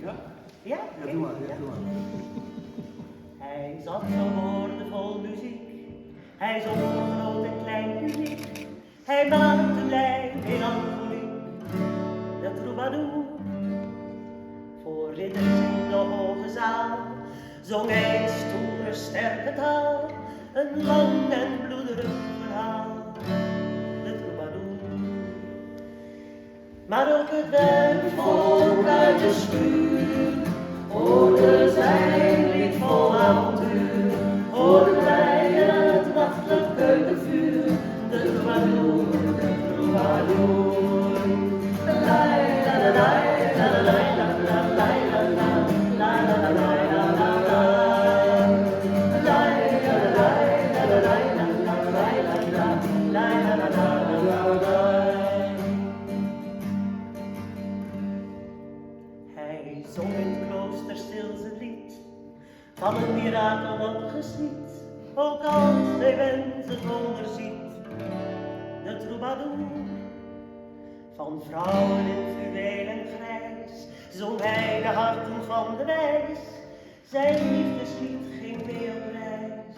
Ja? Ja, doe maar. Hij zat zo woordenvol muziek, hij zong voor groot en klein publiek, hij maakte blij melancholiek, de troubadour. Voor ridders in de hoge zaal zong hij in stoere sterke taal, een lang en bloederig verhaal, de troubadour. Maar ook het werkvolk uit de schuur hoorde zijn lied vol avontuur, hoorde wij het nachtelijk keukenvuur, de troubadour, de troubadour. Hij zong in het klooster stil zijn lied, van een mirakel opgeschied, ook als hij wens het wonder ziet, de troubadour. Van vrouwen in fluweel en grijs zong hij de harten van de wijs, zijn liefdeslied ging mee op reis,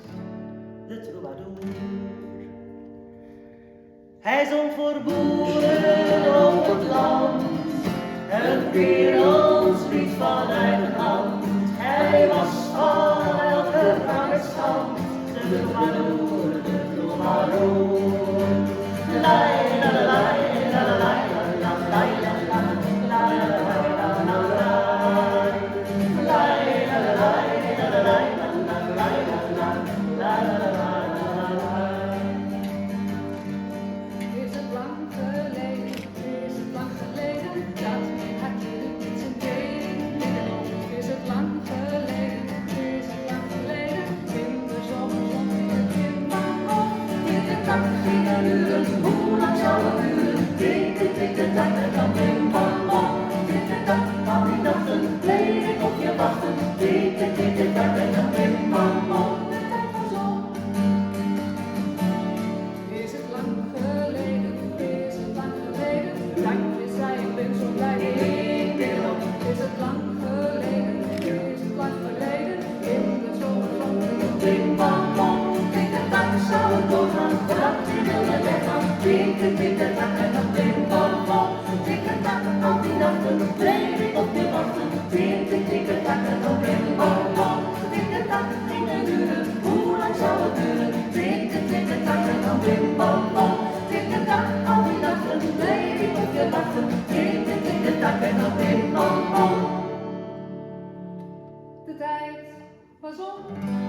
de troubadour. Hij zong voor boeren op het land, een wereldslied vanuit de hand. Hij was van elke rang en stand, de troubadour, de troubadour. Lai la la lai la la lai la la lai la la lai la la lai la la lai la la lai la la lai la la lai la la lai la la lai. Is het lang geleden, is het lang geleden, dat mijn hartje in zijn benen liggen. Is het lang geleden, is het lang geleden, in de zomerzon weer in Bangkok. In de tak gingen uren, hoe lang zou het duren? Tikken, tikken, tak en dan in Bangkok. Tikken, tak, al die nachten, bleef ik op je wachten. Tikken, tikken, tak en dan in Bangkok. De tijd was om. Is het lang geleden, is het lang geleden, dat je zei ik ben zo blij ik weer op. Is het lang geleden, is het lang geleden, in de zomerzon in Bangkok. Tikken tak zou het doorgaan, dat je wilde weggaan. Tikken tikken tak en dan in Bangkok. Tikken tak, al die nachten, bleef ik op je wachten. Tikken tikken tak en dan in Bangkok. Tikken tak, gingen duren, hoe lang zou het duren? Tikken tikken tak en dan in Bangkok. Tikken tak, al die nachten, bleef ik op je wachten. Tikken tikken tak en dan in Bangkok. De tijd was om.